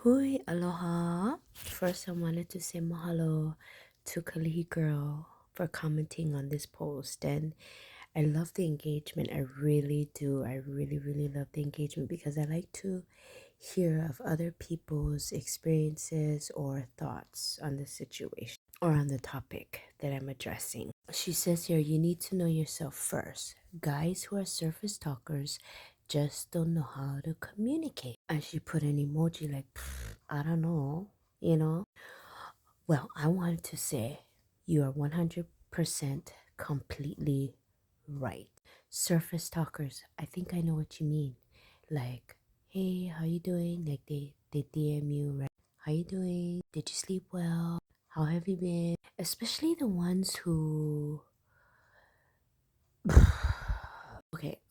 Hui, aloha. First, I wanted to say mahalo to Kalihi Girl for commenting on this post. And I love the engagement. I really do. I really, really love the engagement because I like to hear of other people's experiences or thoughts on the situation or on the topic that I'm addressing. She says here, you need to know yourself first. Guys who are surface talkers just don't know how to communicate. And she put an emoji like, I don't know, you know? Well, I wanted to say you are 100% completely right. Surface talkers, I think I know what you mean. Like, hey, how you doing? Like they DM you, right? How you doing? Did you sleep well? How have you been? Especially the ones who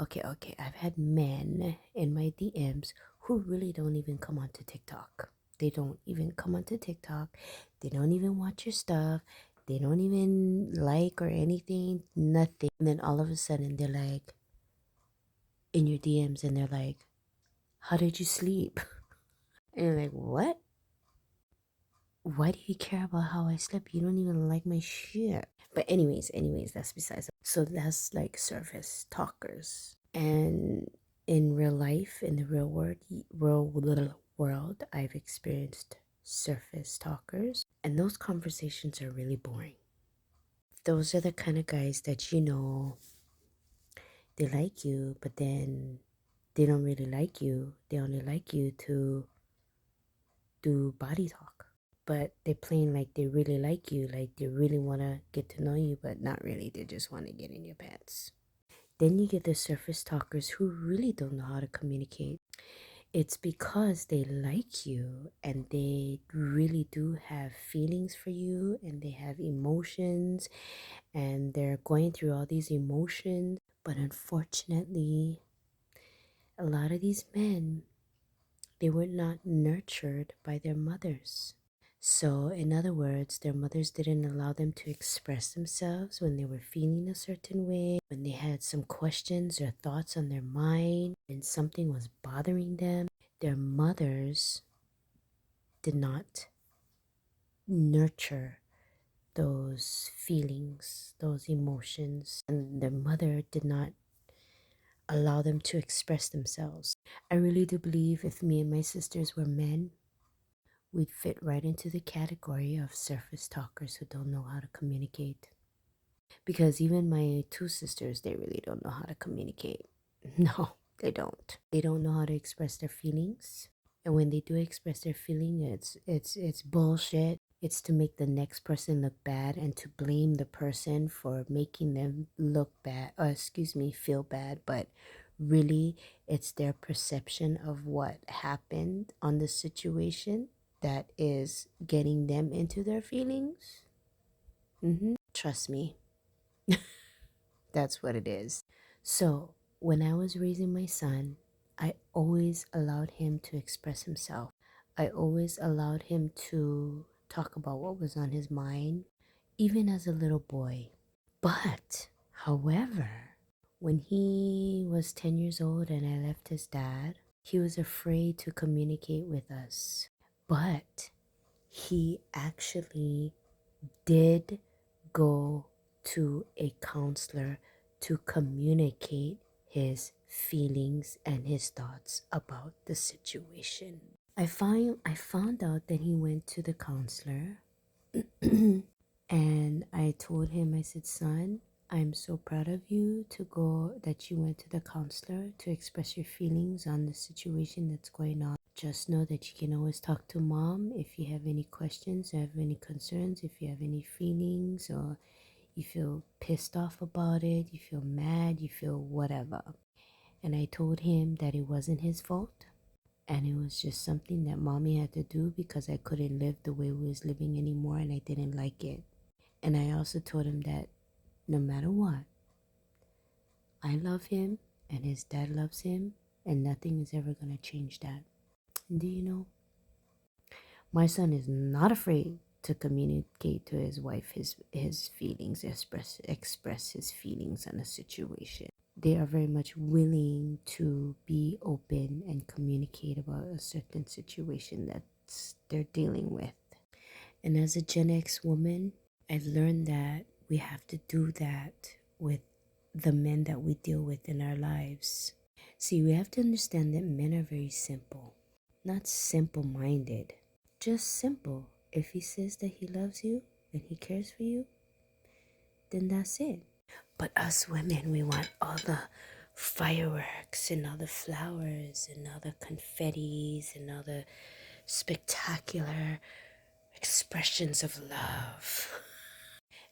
okay. I've had men in my DMs who really don't even come onto TikTok. They don't even come onto TikTok. They don't even watch your stuff. They don't even like or anything, nothing. And then all of a sudden they're like in your DMs and they're like, how did you sleep? And you're like, what? Why do you care about how I slept? You don't even like my shit. But anyways, that's besides. So that's like surface talkers. And in real life, in the real world, I've experienced surface talkers, and those conversations are really boring. Those are the kind of guys that they like you, but then they don't really like you. They only like you to do body talk. But they're playing like they really like you, like they really want to get to know you, but not really. They just want to get in your pants. Then you get the surface talkers who really don't know how to communicate. It's because they like you and they really do have feelings for you and they have emotions and they're going through all these emotions. But unfortunately, a lot of these men, they were not nurtured by their mothers. So, in other words, their mothers didn't allow them to express themselves when they were feeling a certain way, when they had some questions or thoughts on their mind, and something was bothering them. Their mothers did not nurture those feelings, those emotions, and their mother did not allow them to express themselves. I really do believe if me and my sisters were men, we'd fit right into the category of surface talkers who don't know how to communicate. Because even my two sisters, they really don't know how to communicate. No, they don't. They don't know how to express their feelings. And when they do express their feeling, it's bullshit. It's to make the next person look bad and to blame the person for making them look bad, or excuse me, feel bad. But really, it's their perception of what happened on the situation that is getting them into their feelings. Trust me, that's what it is. So, when I was raising my son, I always allowed him to express himself. I always allowed him to talk about what was on his mind, even as a little boy. But, however, when he was 10 years old and I left his dad, he was afraid to communicate with us. But he actually did go to a counselor to communicate his feelings and his thoughts about the situation. I found out that he went to the counselor and I told him, I said, son, I'm so proud of you that you went to the counselor to express your feelings on the situation that's going on. Just know that you can always talk to mom if you have any questions or have any concerns, if you have any feelings or you feel pissed off about it, you feel mad, you feel whatever. And I told him that it wasn't his fault and it was just something that mommy had to do because I couldn't live the way we was living anymore and I didn't like it. And I also told him that no matter what, I love him and his dad loves him and nothing is ever going to change that. And do you know, my son is not afraid to communicate to his wife his feelings, express his feelings on a situation. They are very much willing to be open and communicate about a certain situation that's what they're dealing with. And as a Gen X woman, I've learned that we have to do that with the men that we deal with in our lives. See, we have to understand that men are very simple, not simple-minded, just simple. If he says that he loves you and he cares for you, then that's it. But us women, we want all the fireworks and all the flowers and all the confettis and all the spectacular expressions of love.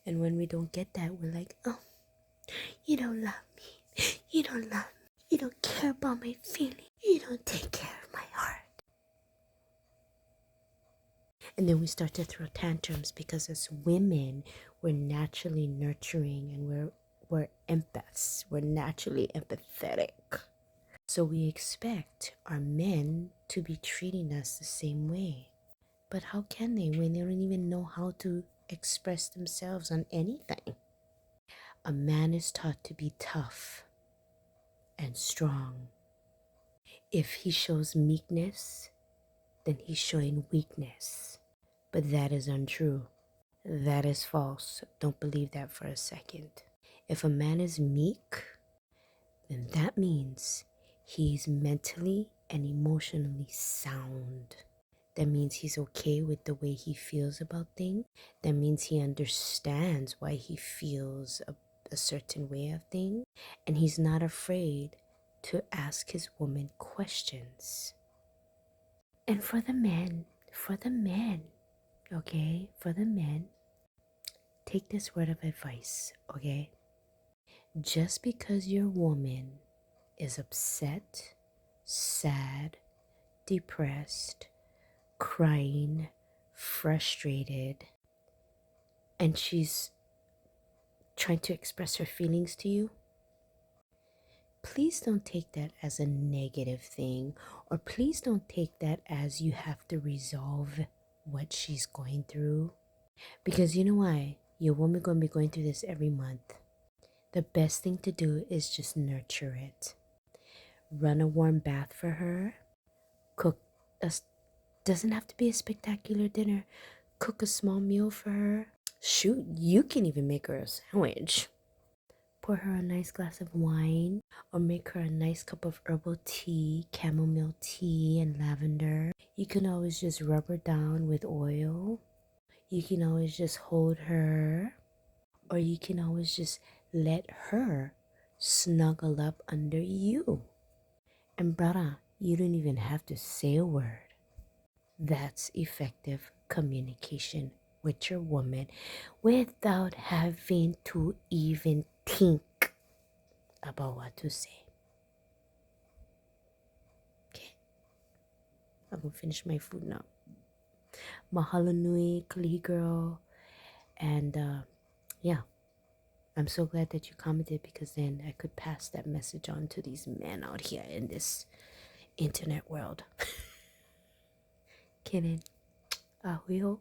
And when we don't get that, we're like, oh, you don't love me. You don't love me. You don't care about my feelings. You don't take care of my heart. And then we start to throw tantrums because as women, we're naturally nurturing and we're empaths. We're naturally empathetic. So we expect our men to be treating us the same way. But how can they when they don't even know how to express themselves on anything? A man is taught to be tough and strong. If he shows meekness, then he's showing weakness. But that is untrue. That is false. Don't believe that for a second. If a man is meek, then that means he's mentally and emotionally sound. That means he's okay with the way he feels about things. That means he understands why he feels a certain way of things. And he's not afraid to ask his woman questions. And for the men, okay, for the men, take this word of advice, okay? Just because your woman is upset, sad, depressed, crying, frustrated, and she's trying to express her feelings to you, please don't take that as a negative thing, or please don't take that as you have to resolve what she's going through. Because you know why? Your woman gonna be going through this every month. The best thing to do is just nurture it. Run a warm bath for her. Cook a, doesn't have to be a spectacular dinner. Cook a small meal for her. Shoot, you can even make her a sandwich. Pour her a nice glass of wine, or make her a nice cup of herbal tea, chamomile tea, and lavender. You can always just rub her down with oil. You can always just hold her, or you can always just let her snuggle up under you. And brother, you don't even have to say a word. That's effective communication with your woman without having to even think about what to say. Okay, I'm gonna finish my food now. Mahalo nui, Kali girl, and yeah, I'm so glad that you commented, because then I could pass that message on to these men out here in this internet world. Kidding. Ahuiho.